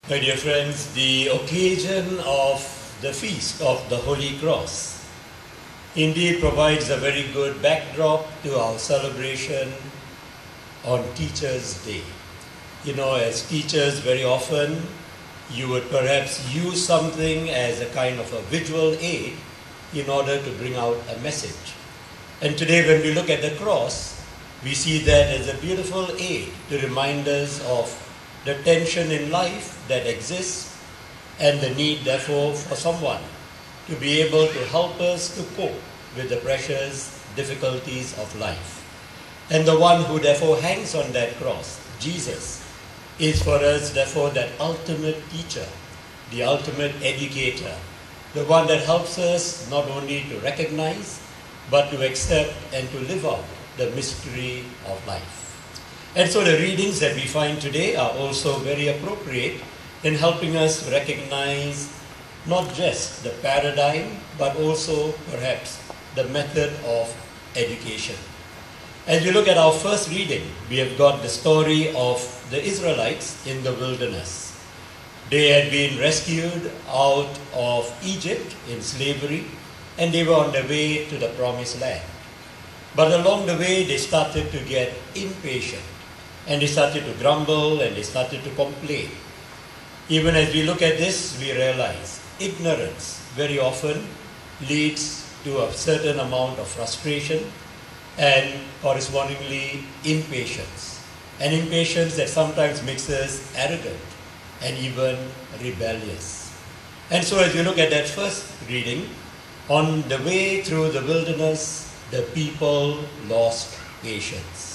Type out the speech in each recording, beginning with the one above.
My dear friends, the occasion of the Feast of the Holy Cross indeed provides a very good backdrop to our celebration on Teachers' Day. You know, as teachers, very often you would perhaps use something as a kind of a visual aid in order to bring out a message. And today, when we look at the cross, we see that as a beautiful aid to remind us of the tension in life that exists and the need, therefore, for someone to be able to help us to cope with the pressures, difficulties of life. And the one who therefore hangs on that cross, Jesus, is for us therefore that ultimate teacher, the ultimate educator, the one that helps us not only to recognize, but to accept and to live out the mystery of life. And so the readings that we find today are also very appropriate in helping us recognize not just the paradigm, but also perhaps the method of education. As we look at our first reading, we have got the story of the Israelites in the wilderness. They had been rescued out of Egypt in slavery, and they were on their way to the promised land. But along the way, they started to get impatient. And they started to grumble and they started to complain. Even as we look at this, we realize ignorance very often leads to a certain amount of frustration and correspondingly impatience. An impatience that sometimes makes us arrogant and even rebellious. And so as we look at that first reading, on the way through the wilderness, the people lost patience.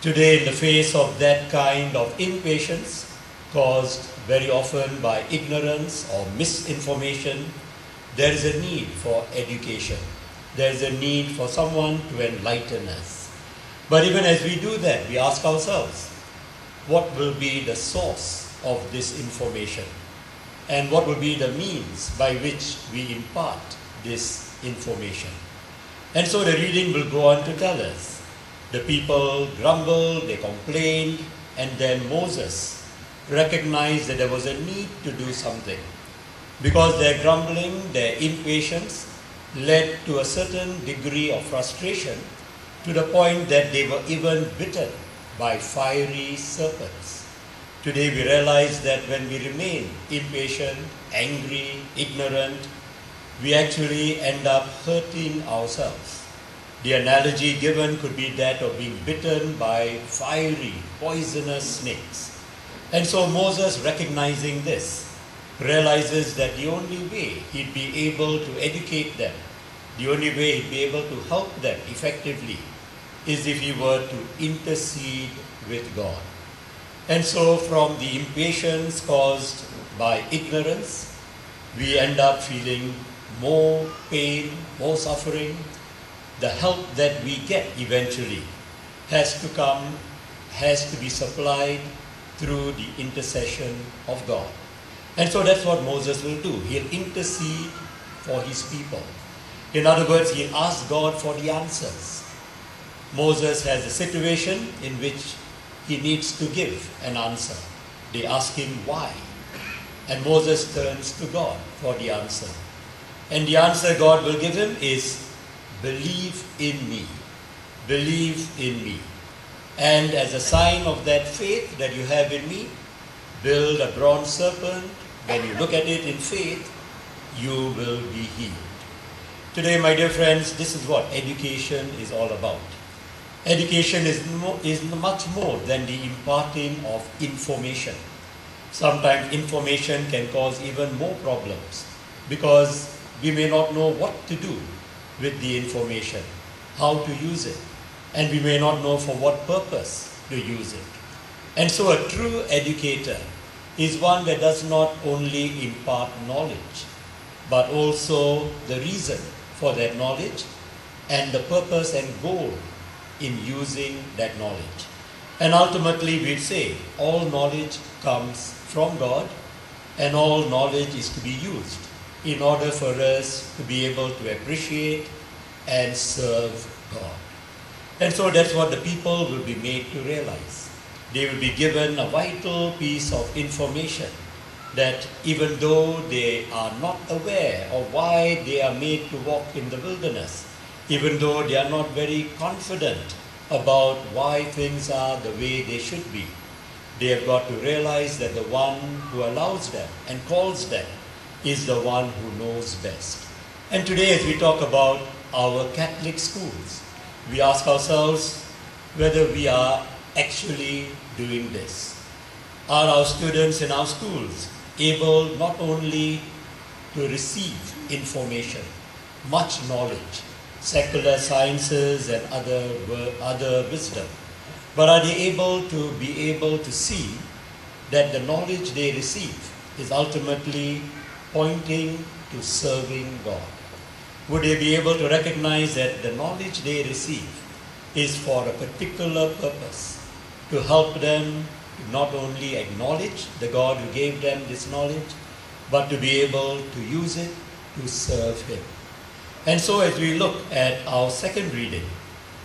Today, in the face of that kind of impatience, caused very often by ignorance or misinformation, there is a need for education. There is a need for someone to enlighten us. But even as we do that, we ask ourselves, what will be the source of this information? And what will be the means by which we impart this information? And so the reading will go on to tell us, the people grumbled, they complained, and then Moses recognized that there was a need to do something. Because their grumbling, their impatience led to a certain degree of frustration to the point that they were even bitten by fiery serpents. Today we realize that when we remain impatient, angry, ignorant, we actually end up hurting ourselves. The analogy given could be that of being bitten by fiery, poisonous snakes. And so Moses, recognizing this, realizes that the only way he'd be able to educate them, the only way he'd be able to help them effectively, is if he were to intercede with God. And so from the impatience caused by ignorance, we end up feeling more pain, more suffering. The help that we get eventually has to be supplied through the intercession of God. And so that's what Moses will do. He'll intercede for his people. In other words, he'll ask God for the answers. Moses has a situation in which he needs to give an answer. They ask him why. And Moses turns to God for the answer. And the answer God will give him is, believe in me. Believe in me. And as a sign of that faith that you have in me, build a bronze serpent. When you look at it in faith, you will be healed. Today, my dear friends, this is what education is all about. Education is much more than the imparting of information. Sometimes information can cause even more problems because we may not know what to do with the information, how to use it, and we may not know for what purpose to use it. And so a true educator is one that does not only impart knowledge, but also the reason for that knowledge and the purpose and goal in using that knowledge. And ultimately we say all knowledge comes from God and all knowledge is to be used in order for us to be able to appreciate and serve God. And so that's what the people will be made to realize. They will be given a vital piece of information that even though they are not aware of why they are made to walk in the wilderness, even though they are not very confident about why things are the way they should be, they have got to realize that the one who allows them and calls them is the one who knows best. And today, as we talk about our Catholic schools, we ask ourselves whether we are actually doing this. Are our students in our schools able not only to receive information, much knowledge, secular sciences and other wisdom, but are they able to see that the knowledge they receive is ultimately pointing to serving God? Would they be able to recognize that the knowledge they receive is for a particular purpose, to help them to not only acknowledge the God who gave them this knowledge, but to be able to use it to serve Him? And so as we look at our second reading,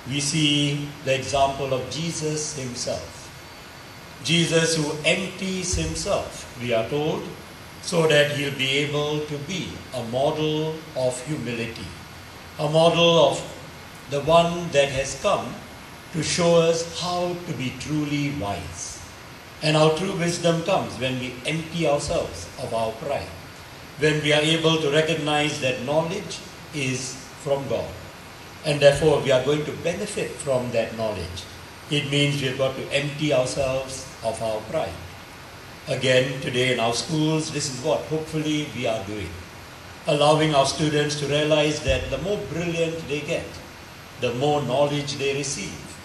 we see the example of Jesus Himself. Jesus who empties Himself, we are told, so that He'll be able to be a model of humility, a model of the one that has come to show us how to be truly wise. And our true wisdom comes when we empty ourselves of our pride, when we are able to recognize that knowledge is from God, and therefore we are going to benefit from that knowledge. It means we've got to empty ourselves of our pride. Again, today in our schools, this is what hopefully we are doing, allowing our students to realize that the more brilliant they get, the more knowledge they receive,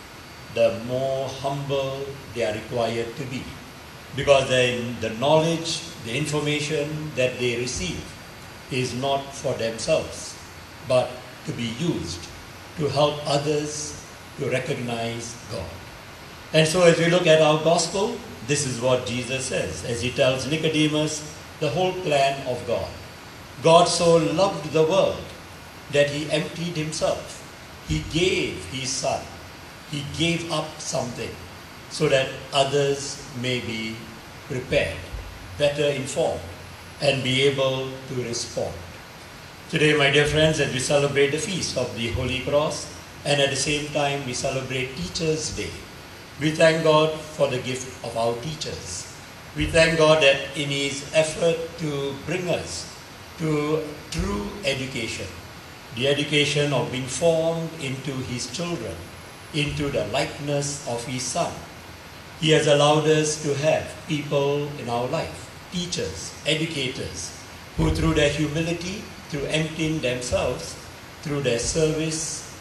the more humble they are required to be. Because then the knowledge, the information that they receive is not for themselves, but to be used to help others to recognize God. And so as we look at our gospel, this is what Jesus says as He tells Nicodemus the whole plan of God. God so loved the world that He emptied Himself. He gave His Son. He gave up something so that others may be prepared, better informed, and be able to respond. Today, my dear friends, as we celebrate the feast of the Holy Cross, and at the same time we celebrate Teachers' Day, we thank God for the gift of our teachers. We thank God that in His effort to bring us to true education, the education of being formed into His children, into the likeness of His Son, He has allowed us to have people in our life, teachers, educators, who through their humility, through emptying themselves, through their service,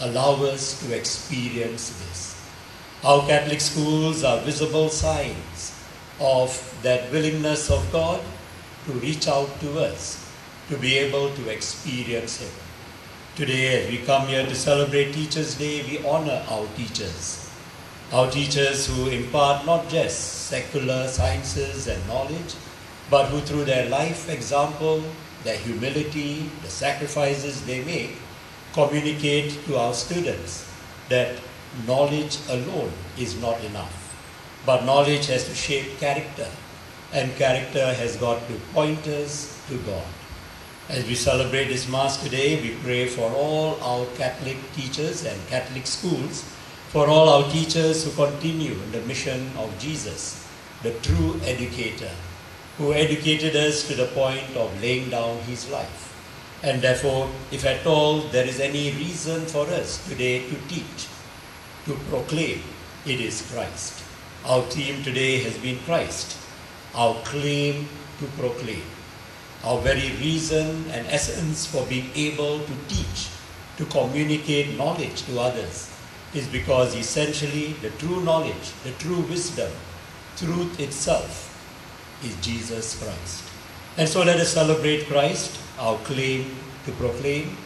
allow us to experience this. Our Catholic schools are visible signs of that willingness of God to reach out to us, to be able to experience Him. Today, as we come here to celebrate Teachers' Day, we honor our teachers who impart not just secular sciences and knowledge, but who through their life example, their humility, the sacrifices they make, communicate to our students that knowledge alone is not enough. But knowledge has to shape character, and character has got to point us to God. As we celebrate this Mass today, we pray for all our Catholic teachers and Catholic schools, for all our teachers who continue in the mission of Jesus, the true educator, who educated us to the point of laying down His life. And therefore, if at all there is any reason for us today to teach, to proclaim, it is Christ. Our theme today has been Christ, our claim to proclaim. Our very reason and essence for being able to teach, to communicate knowledge to others, is because essentially the true knowledge, the true wisdom, truth itself is Jesus Christ. And so let us celebrate Christ, our claim to proclaim,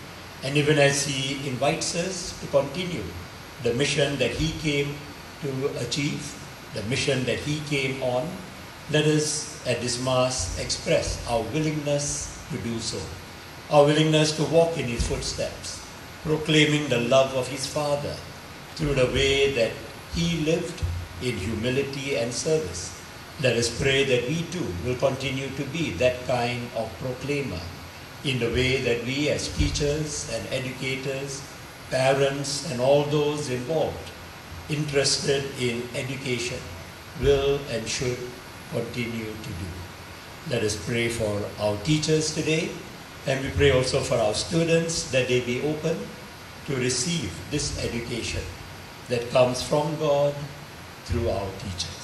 and even as He invites us to continue the mission that He came to achieve, the mission that He came on, let us at this Mass express our willingness to do so, our willingness to walk in His footsteps, proclaiming the love of His Father through the way that He lived in humility and service, Let us pray that we too will continue to be that kind of proclaimer in the way that we as teachers and educators, parents and all those involved, interested in education, will and should continue to do. Let us pray for our teachers today, and we pray also for our students that they be open to receive this education that comes from God through our teachers.